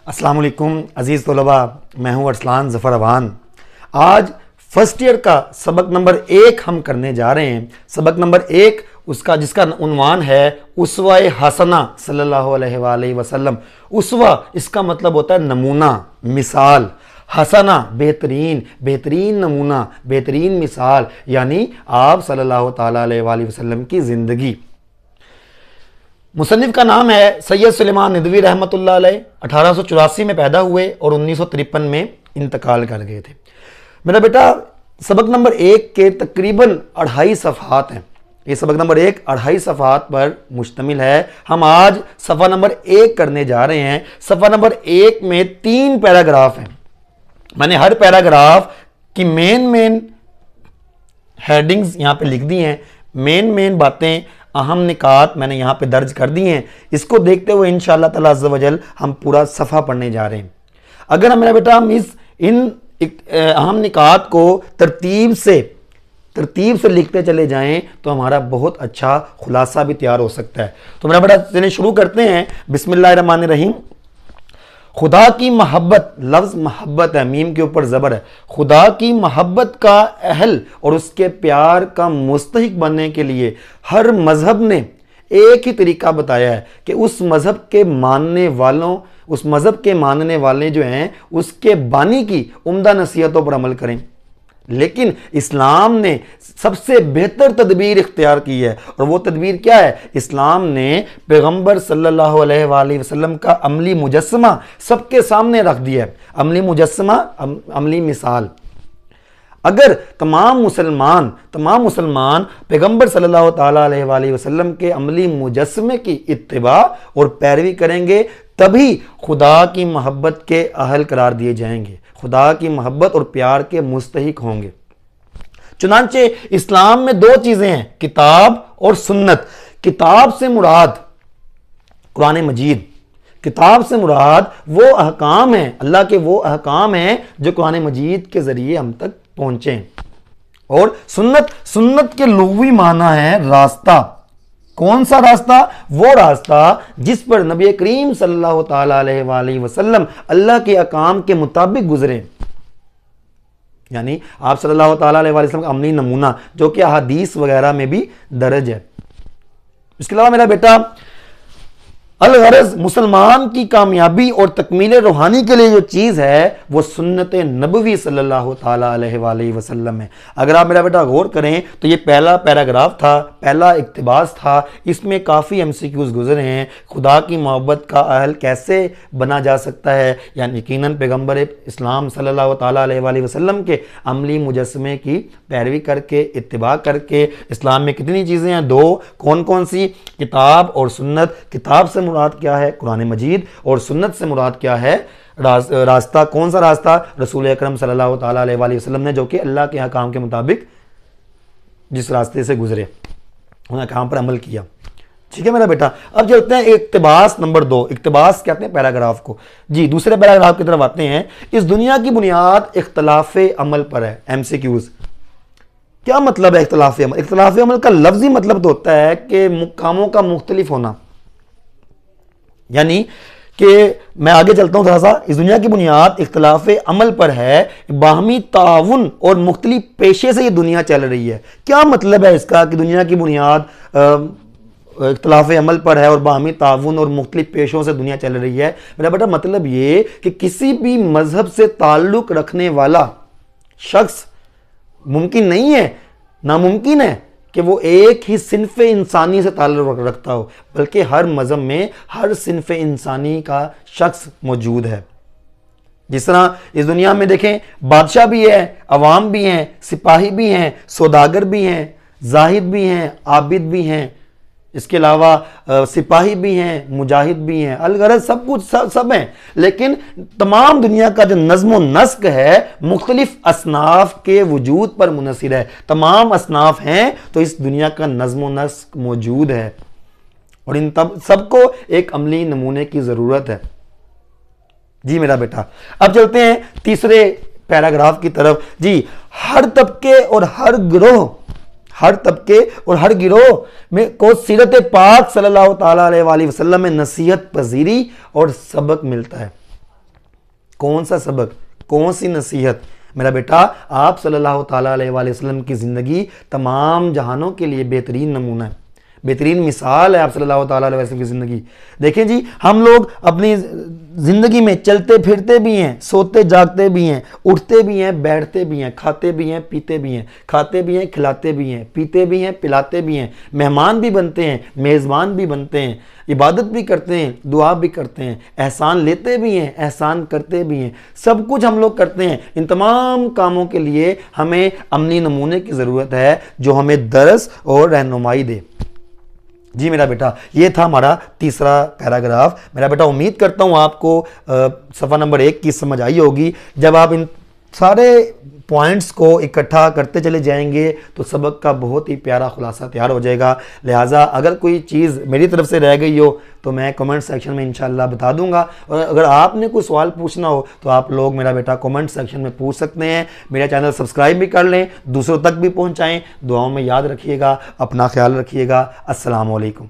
अस्सलाम वालेकुम अज़ीज़ तलबा, मैं हूँ अरसलान ज़फ़र अवान। आज फर्स्ट ईयर का सबक नंबर 1 हम करने जा रहे हैं। सबक नंबर 1 उसका जिसका उन्वान है उसवा हसना सल्लल्लाहु अलैहि वसल्लम। उसवा इसका मतलब होता है नमूना, मिसाल। हसना बेहतरीन, बेहतरीन नमूना, बेहतरीन मिसाल, यानी आप सल्लल्लाहु ताला अलैहि वसल्लम की ज़िंदगी। मुसन्निफ का नाम है सैयद सुलेमान नदवी रहमतुल्लाह अलैह। 1884 में पैदा हुए और 1953 में इंतकाल कर गए थे। मेरा बेटा सबक नंबर 1 के तकरीबन 2.5 सफ़हात हैं। ये सबक नंबर 1 2.5 सफ़हात पर मुश्तमिल है। हम आज सफ़ा नंबर 1 करने जा रहे हैं। सफ़ा नंबर 1 में 3 पैराग्राफ हैं। मैंने हर पैराग्राफ की मेन हेडिंग्स यहाँ पे लिख दी हैं। मेन बातें, अहम निकात मैंने यहाँ पे दर्ज कर दी हैं। इसको देखते हुए इंशाअल्लाह ताला अज़्ज़ वजल हम पूरा सफ़ा पढ़ने जा रहे हैं। अगर हम मेरा बेटा हम इन अहम निकात को तरतीब से लिखते चले जाएं तो हमारा बहुत अच्छा खुलासा भी तैयार हो सकता है। तो मेरा बेटा चलिए शुरू करते हैं। बिस्मिल्लाहिर्रहमानिर्रहीम। खुदा की मोहब्बत, लफ्ज़ मोहब्बत है, मीम के ऊपर ज़बर है। खुदा की मोहब्बत का अहल और उसके प्यार का मुस्तहिक बनने के लिए हर मज़हब ने एक ही तरीका बताया है कि उस मज़हब के मानने वाले जो हैं उसके बानी की उम्दा नसीहतों पर अमल करें। लेकिन इस्लाम ने सबसे बेहतर तदबीर इख्तियार की है, और वो तदबीर क्या है? इस्लाम ने पैगंबर सल्लल्लाहु अलैहि वसल्लम का अमली मुजस्समा सबके सामने रख दिया है। अमली मुजस्समा, अमली मिसाल। अगर तमाम मुसलमान पैगंबर सल्लल्लाहु ताला अलैहि वसल्लम के अमली मुजस्समे की इत्तिबा और पैरवी करेंगे तभी खुदा की मोहब्बत के अहल करार दिए जाएंगे, खुदा की मोहब्बत और प्यार के मुस्तहिक होंगे। चुनांचे इस्लाम में 2 चीजें हैं, किताब और सुन्नत। किताब से मुराद कुरान मजीद, किताब से मुराद वो अहकाम हैं, अल्लाह के वो अहकाम हैं जो कुरान मजीद के जरिए हम तक पहुंचे हैं। और सुन्नत के लुग़वी माना है रास्ता। कौन सा रास्ता? वो रास्ता जिस पर नबी करीम सल्लल्लाहु ताला अलैहि वसल्लम अल्लाह के अहकाम के मुताबिक गुजरे, यानी आप सल्लल्लाहु ताला अलैहि वसल्लम का अमली नमूना, जो कि हदीस वगैरह में भी दर्ज है। इसके अलावा मेरा बेटा अलगरज मुसलमान की कामयाबी और तकमील रूहानी के लिए जो चीज़ है वो सुन्नत नबवी सल्लल्लाहु ताला अलैहि वसल्लम है। अगर आप मेरा बेटा गौर करें तो ये पहला पैराग्राफ था, पहला इक्तिबास था। इसमें काफ़ी MCQs गुजरे हैं। खुदा की मोहब्बत का अहल कैसे बना जा सकता है, यानी यकीनन पैगंबर इस्लाम सल्लल्लाहु ताला अलैहि वसल्लम के अमली मुजस्समे की पैरवी करके, इत्तिबा करके। इस्लाम में कितनी चीज़ें हैं? 2। कौन कौन सी? किताब और सुन्नत। किताब से मुराद क्या है? कुरान मजीद। और सुन्नत से मुराद क्या है? रास्ता। कौन सा रास्ता? रसूल अकरम सल्लल्लाहु ताला अलैहि वसल्लम ने, जो कि अल्लाह के अहकाम के मुताबिक जिस रास्ते से गुजरे, उन अहकाम पर अमल किया। ठीक है मेरा बेटा। अब चलते हैं इक्तिबास नंबर 2। इक्तिबास कहते हैं पैराग्राफ को। जी, दूसरे पैराग्राफ की तरफ आते हैं। इस दुनिया की बुनियाद इख्तिलाफ़े अमल पर है। MCQs। क्या मतलब है इख्तिलाफ़े अमल? इख्तिलाफ़े अमल का लफ्ज़ी मतलब तो होता है कि कामों का मुख्तलिफ होना, यानी कि मैं आगे चलता हूं थोड़ा सा। इस दुनिया की बुनियाद इख्तिलाफ़े अमल पर है, बाहमी ताउन और मुख्तलिफ पेशे से ये दुनिया चल रही है। क्या मतलब है इसका कि दुनिया की बुनियाद इख्तिलाफ़े अमल पर है और बाहमी ताउन और मुख्तलिफ पेशों से दुनिया चल रही है? मेरा बेटा मतलब ये कि किसी भी मजहब से ताल्लुक़ रखने वाला शख्स मुमकिन नहीं है, नामुमकिन है कि वो एक ही सिन्फ़े इंसानी से ताल्लुक़ रखता हो, बल्कि हर मज़हब में हर सिन्फ़े इंसानी का शख्स मौजूद है। जिस तरह इस दुनिया में देखें, बादशाह भी है, अवाम भी हैं, सिपाही भी हैं, सौदागर भी हैं, जाहिद भी हैं, आबिद भी हैं, इसके अलावा सिपाही भी हैं, मुजाहिद भी हैं, अलगरज सब कुछ सब हैं। लेकिन तमाम दुनिया का जो नज़्म व नस्क है मुख्तलिफ असनाफ के वजूद पर मुनसिर है। तमाम असनाफ हैं तो इस दुनिया का नज़्म व नस्क मौजूद है, और इन तब सबको एक अमली नमूने की ज़रूरत है। जी मेरा बेटा, अब चलते हैं तीसरे पैराग्राफ की तरफ। जी, हर तबके और हर गिरोह में को सीरत पाक सल्लल्लाहु ताला अलैहि वसल्लम में नसीहत पजीरी और सबक मिलता है। कौन सा सबक, कौन सी नसीहत। मेरा बेटा, आप सल्लल्लाहु ताला अलैहि वसल्लम की ज़िंदगी तमाम जहानों के लिए बेहतरीन नमूना है, बेहतरीन मिसाल है आप सल्लल्लाहु ताला अलैहि वसल्लम की ज़िंदगी। देखें जी, हम लोग अपनी ज़िंदगी में चलते फिरते भी हैं, सोते जागते भी हैं, उठते भी हैं, बैठते भी हैं, खाते भी हैं, पीते भी हैं, खाते भी हैं, खिलाते भी हैं, पीते भी हैं, पिलाते भी हैं, मेहमान भी बनते हैं, मेज़बान भी बनते हैं, इबादत भी करते हैं, दुआ भी करते हैं, एहसान लेते भी हैं, एहसान करते भी हैं, सब कुछ हम लोग करते हैं। इन तमाम कामों के लिए हमें अमली नमूने की ज़रूरत है जो हमें दर्स और रहनुमाई दे। जी मेरा बेटा, ये था हमारा तीसरा पैराग्राफ। मेरा बेटा, उम्मीद करता हूँ आपको सफ़ा नंबर 1 की समझ आई होगी। जब आप इन सारे पॉइंट्स को इकट्ठा करते चले जाएंगे तो सबक का बहुत ही प्यारा खुलासा तैयार हो जाएगा। लिहाजा अगर कोई चीज़ मेरी तरफ से रह गई हो तो मैं कमेंट सेक्शन में इंशाल्लाह बता दूंगा, और अगर आपने कोई सवाल पूछना हो तो आप लोग मेरा बेटा कमेंट सेक्शन में पूछ सकते हैं। मेरा चैनल सब्सक्राइब भी कर लें, दूसरों तक भी पहुंचाएं। दुआओं में याद रखिएगा, अपना ख्याल रखिएगा। अस्सलाम वालेकुम।